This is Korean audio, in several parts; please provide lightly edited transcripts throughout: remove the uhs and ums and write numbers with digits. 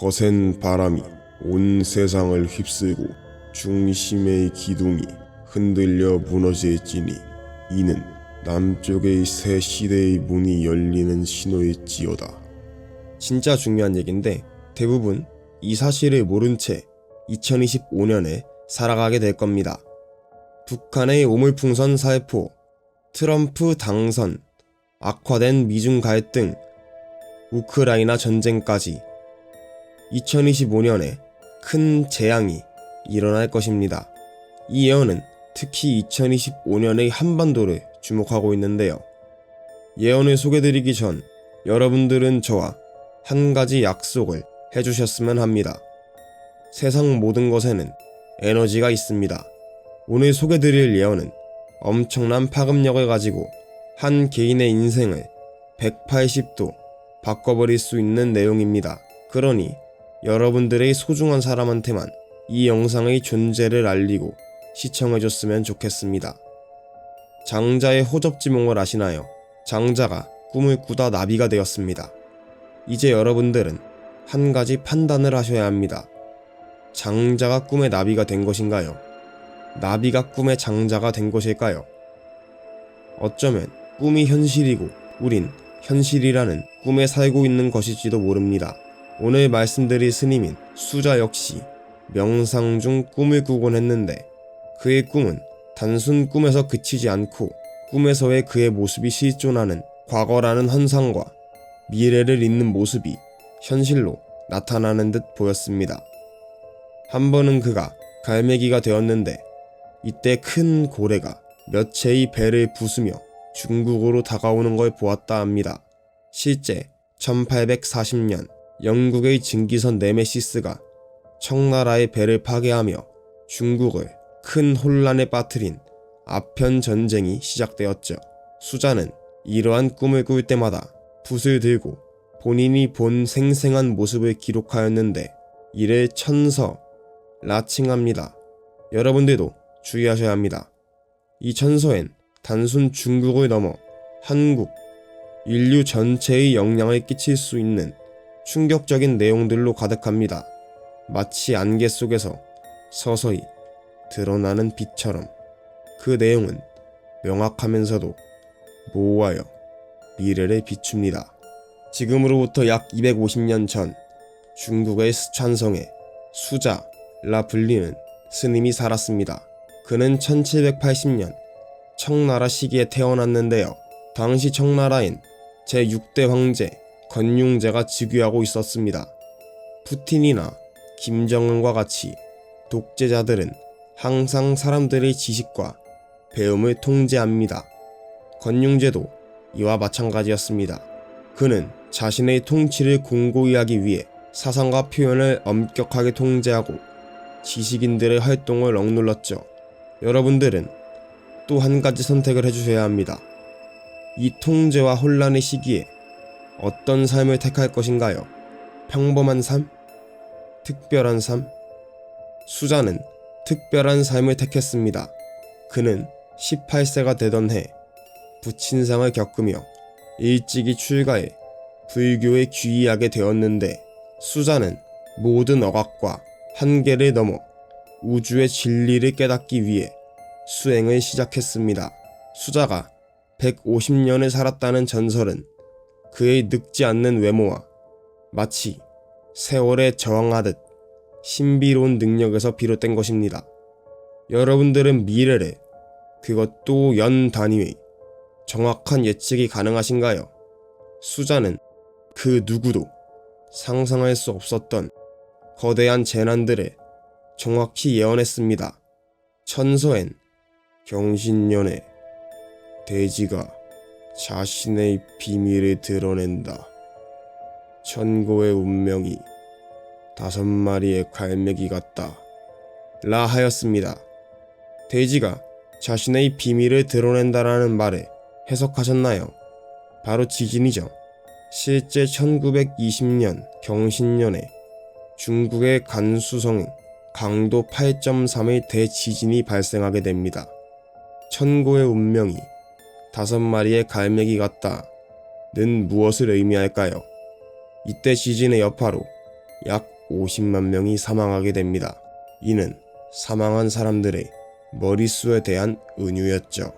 거센 바람이 온 세상을 휩쓸고 중심의 기둥이 흔들려 무너질지니 이는 남쪽의 새 시대의 문이 열리는 신호일지어다. 진짜 중요한 얘긴데 대부분 이 사실을 모른 채 2025년에 살아가게 될 겁니다. 북한의 오물풍선 살포, 트럼프 당선, 악화된 미중 갈등, 우크라이나 전쟁까지 2025년에 큰 재앙이 일어날 것입니다. 이 예언은 특히 2025년의 한반도를 주목하고 있는데요. 예언을 소개드리기 전 여러분들은 저와 한 가지 약속을 해주셨으면 합니다. 세상 모든 것에는 에너지가 있습니다. 오늘 소개드릴 예언은 엄청난 파급력을 가지고 한 개인의 인생을 180도 바꿔버릴 수 있는 내용입니다. 그러니 여러분들의 소중한 사람한테만 이 영상의 존재를 알리고 시청해줬으면 좋겠습니다. 장자의 호접지몽을 아시나요? 장자가 꿈을 꾸다 나비가 되었습니다. 이제 여러분들은 한 가지 판단을 하셔야 합니다. 장자가 꿈의 나비가 된 것인가요? 나비가 꿈의 장자가 된 것일까요? 어쩌면 꿈이 현실이고 우린 현실이라는 꿈에 살고 있는 것일지도 모릅니다. 오늘 말씀드릴 스님인 수자 역시 명상 중 꿈을 꾸곤 했는데 그의 꿈은 단순 꿈에서 그치지 않고 꿈에서의 그의 모습이 실존하는 과거라는 환상과 미래를 잇는 모습이 현실로 나타나는 듯 보였습니다. 한 번은 그가 갈매기가 되었는데 이때 큰 고래가 몇 채의 배를 부수며 중국으로 다가오는 걸 보았다 합니다. 실제 1840년 영국의 증기선 네메시스가 청나라의 배를 파괴하며 중국을 큰 혼란에 빠뜨린 아편 전쟁이 시작되었죠. 수자는 이러한 꿈을 꿀 때마다 붓을 들고 본인이 본 생생한 모습을 기록하였는데 이를 천서라 칭합니다. 여러분들도 주의하셔야 합니다. 이 천서엔 단순 중국을 넘어 한국, 인류 전체의 영향을 끼칠 수 있는 충격적인 내용들로 가득합니다. 마치 안개 속에서 서서히 드러나는 빛처럼 그 내용은 명확하면서도 모호하여 미래를 비춥니다. 지금으로부터 약 250년 전 중국의 스촨성에 수자라 불리는 스님이 살았습니다. 그는 1780년 청나라 시기에 태어났는데요. 당시 청나라엔 제6대 황제 건융제가 즉위하고 있었습니다. 푸틴이나 김정은과 같이 독재자들은 항상 사람들의 지식과 배움을 통제합니다. 건융제도 이와 마찬가지였습니다. 그는 자신의 통치를 공고히 하기 위해 사상과 표현을 엄격하게 통제하고 지식인들의 활동을 억눌렀죠. 여러분들은 또 한 가지 선택을 해주셔야 합니다. 이 통제와 혼란의 시기에 어떤 삶을 택할 것인가요? 평범한 삶? 특별한 삶? 수자는 특별한 삶을 택했습니다. 그는 18세가 되던 해 부친상을 겪으며 일찍이 출가해 불교에 귀의하게 되었는데 수자는 모든 억압과 한계를 넘어 우주의 진리를 깨닫기 위해 수행을 시작했습니다. 수자가 150년을 살았다는 전설은 그의 늙지 않는 외모와 마치 세월에 저항하듯 신비로운 능력에서 비롯된 것입니다. 여러분들은 미래를, 그것도 연 단위의 정확한 예측이 가능하신가요? 수자는 그 누구도 상상할 수 없었던 거대한 재난들을 정확히 예언했습니다. 천서엔 경신년에 돼지가 자신의 비밀을 드러낸다. 천고의 운명이 5마리의 갈매기 같다. 라 하였습니다. 돼지가 자신의 비밀을 드러낸다라는 말을 해석하셨나요? 바로 지진이죠. 실제 1920년 경신년에 중국의 간수성 강도 8.3의 대지진이 발생하게 됩니다. 천고의 운명이 5마리의 갈매기 같다는 무엇을 의미할까요? 이때 지진의 여파로 약 50만 명이 사망하게 됩니다. 이는 사망한 사람들의 머릿수에 대한 은유였죠.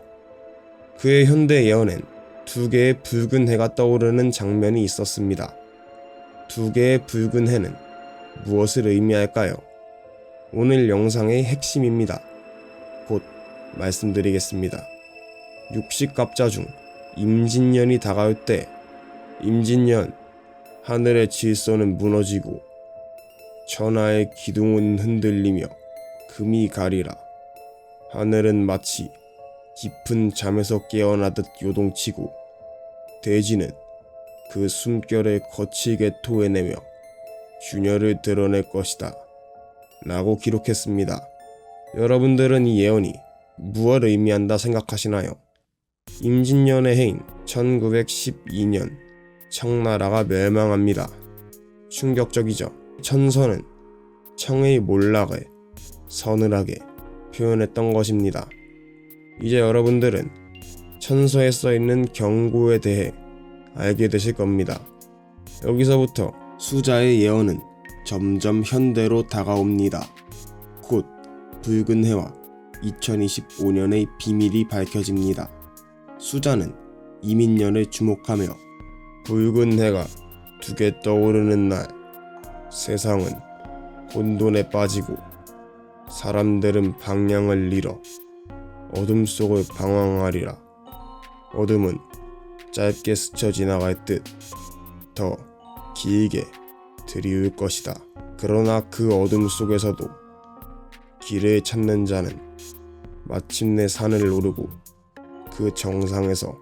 그의 현대 예언엔 두 개의 붉은 해가 떠오르는 장면이 있었습니다. 두 개의 붉은 해는 무엇을 의미할까요? 오늘 영상의 핵심입니다. 곧 말씀드리겠습니다. 육식갑자 중 임진년이 다가올 때, 임진년, 하늘의 질서는 무너지고 천하의 기둥은 흔들리며 금이 가리라. 하늘은 마치 깊은 잠에서 깨어나듯 요동치고 대지는 그 숨결을 거칠게 토해내며 균열을 드러낼 것이다 라고 기록했습니다. 여러분들은 이 예언이 무엇을 의미한다 생각하시나요? 임진년의 해인 1912년 청나라가 멸망합니다. 충격적이죠. 천서는 청의 몰락을 서늘하게 표현했던 것입니다. 이제 여러분들은 천서에 써있는 경고에 대해 알게 되실 겁니다. 여기서부터 수자의 예언은 점점 현대로 다가옵니다. 곧 붉은 해와 2025년의 비밀이 밝혀집니다. 수자는 이민년을 주목하며 붉은 해가 두 개 떠오르는 날, 세상은 혼돈에 빠지고 사람들은 방향을 잃어 어둠 속을 방황하리라. 어둠은 짧게 스쳐 지나갈 듯 더 길게 드리울 것이다. 그러나 그 어둠 속에서도 길을 찾는 자는 마침내 산을 오르고 그 정상에서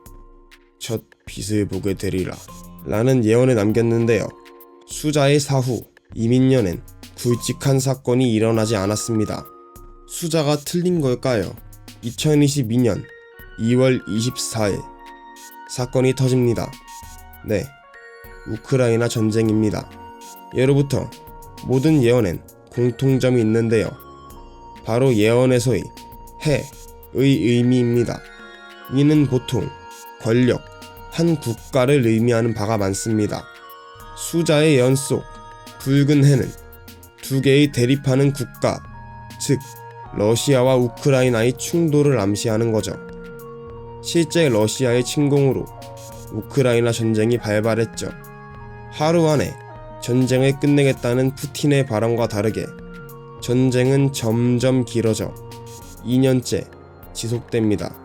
첫 빛을 보게 되리라 라는 예언을 남겼는데요. 수자의 사후 이민년엔 굵직한 사건이 일어나지 않았습니다. 수자가 틀린 걸까요? 2022년 2월 24일 사건이 터집니다. 네, 우크라이나 전쟁입니다. 예로부터 모든 예언엔 공통점이 있는데요. 바로 예언에서의 해의 의미입니다. 이는 보통 권력, 한 국가를 의미하는 바가 많습니다. 수자의 예언 속 붉은 해는 두 개의 대립하는 국가, 즉 러시아와 우크라이나의 충돌을 암시하는 거죠. 실제 러시아의 침공으로 우크라이나 전쟁이 발발했죠. 하루 안에 전쟁을 끝내겠다는 푸틴의 발언과 다르게 전쟁은 점점 길어져 2년째 지속됩니다.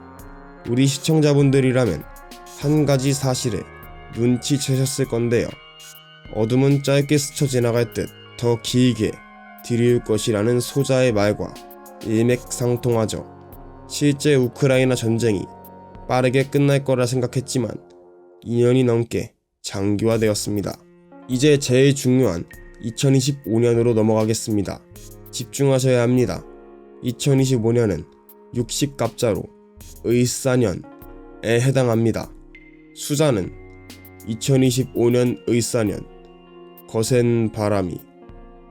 우리 시청자분들이라면 한 가지 사실을 눈치채셨을 건데요. 어둠은 짧게 스쳐 지나갈 듯 더 길게 들이울 것이라는 소자의 말과 일맥상통하죠. 실제 우크라이나 전쟁이 빠르게 끝날 거라 생각했지만 2년이 넘게 장기화되었습니다. 이제 제일 중요한 2025년으로 넘어가겠습니다. 집중하셔야 합니다. 2025년은 육식갑자로 을사년에 해당합니다. 수자는 2025년 을사년, 거센 바람이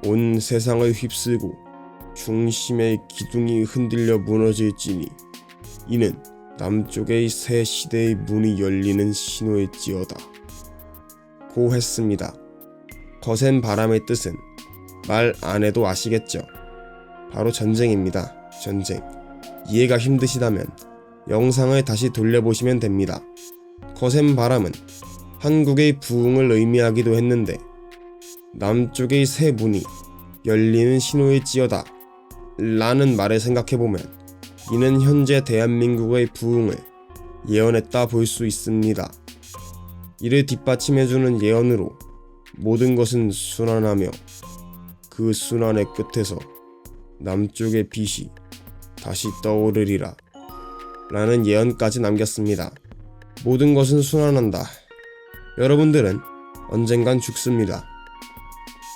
온 세상을 휩쓸고 중심의 기둥이 흔들려 무너질지니 이는 남쪽의 새 시대의 문이 열리는 신호일지어다 고 했습니다. 거센 바람의 뜻은 말 안 해도 아시겠죠? 바로 전쟁입니다. 전쟁. 이해가 힘드시다면 영상을 다시 돌려보시면 됩니다. 거센 바람은 한국의 부흥을 의미하기도 했는데 남쪽의 새 문이 열리는 신호일지어다 라는 말을 생각해보면 이는 현재 대한민국의 부흥을 예언했다 볼 수 있습니다. 이를 뒷받침해주는 예언으로 모든 것은 순환하며 그 순환의 끝에서 남쪽의 빛이 다시 떠오르리라 라는 예언까지 남겼습니다. 모든 것은 순환한다. 여러분들은 언젠간 죽습니다.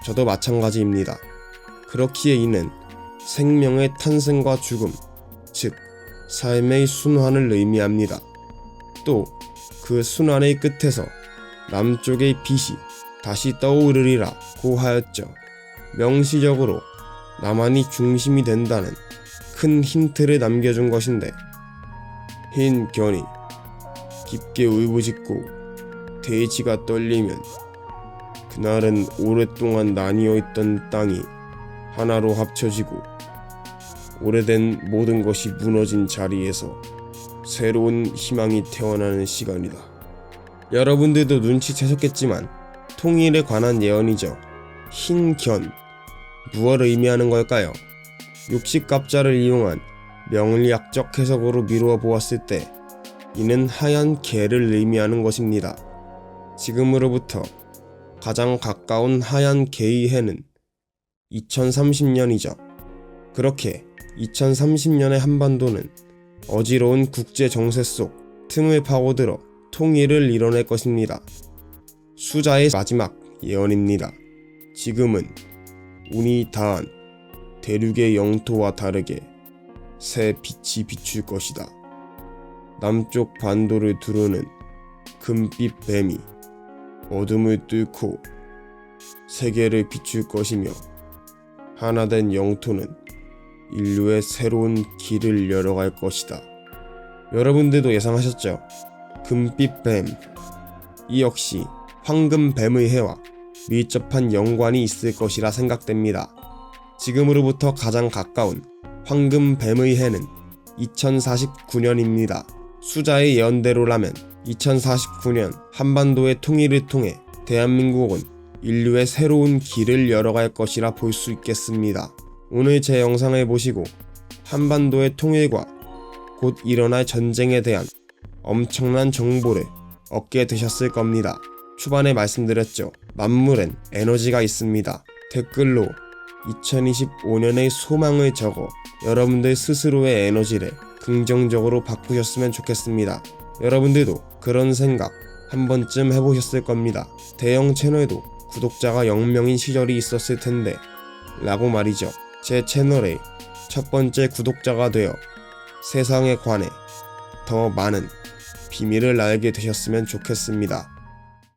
저도 마찬가지입니다. 그렇기에 이는 생명의 탄생과 죽음, 즉 삶의 순환을 의미합니다. 또 그 순환의 끝에서 남쪽의 빛이 다시 떠오르리라 고 하였죠. 명시적으로 나만이 중심이 된다는 큰 힌트를 남겨준 것인데 흰 견이 깊게 울부짖고 대지가 떨리면 그날은 오랫동안 나뉘어 있던 땅이 하나로 합쳐지고 오래된 모든 것이 무너진 자리에서 새로운 희망이 태어나는 시간이다. 여러분들도 눈치채셨겠지만 통일에 관한 예언이죠. 흰견, 무엇을 의미하는 걸까요? 육식갑자를 이용한 명리학적 해석으로 미루어 보았을 때 이는 하얀 개를 의미하는 것입니다. 지금으로부터 가장 가까운 하얀 개의 해는 2030년이죠. 그렇게 2030년의 한반도는 어지러운 국제 정세 속 틈을 파고들어 통일을 이뤄낼 것입니다. 수자의 마지막 예언입니다. 지금은 운이 다한 대륙의 영토와 다르게 새 빛이 비출 것이다. 남쪽 반도를 두르는 금빛 뱀이 어둠을 뚫고 세계를 비출 것이며 하나된 영토는 인류의 새로운 길을 열어갈 것이다. 여러분들도 예상하셨죠? 금빛 뱀. 이 역시 황금 뱀의 해와 밀접한 연관이 있을 것이라 생각됩니다. 지금으로부터 가장 가까운 황금 뱀의 해는 2049년입니다. 수자의 예언대로라면 2049년 한반도의 통일을 통해 대한민국은 인류의 새로운 길을 열어갈 것이라 볼 수 있겠습니다. 오늘 제 영상을 보시고 한반도의 통일과 곧 일어날 전쟁에 대한 엄청난 정보를 얻게 되셨을 겁니다. 초반에 말씀드렸죠. 만물엔 에너지가 있습니다. 댓글로 2025년의 소망을 적어 여러분들 스스로의 에너지를 긍정적으로 바꾸셨으면 좋겠습니다. 여러분들도 그런 생각 한 번쯤 해보셨을 겁니다. 대형 채널도 구독자가 0명인 시절이 있었을 텐데 라고 말이죠. 제 채널의 첫 번째 구독자가 되어 세상에 관해 더 많은 비밀을 알게 되셨으면 좋겠습니다.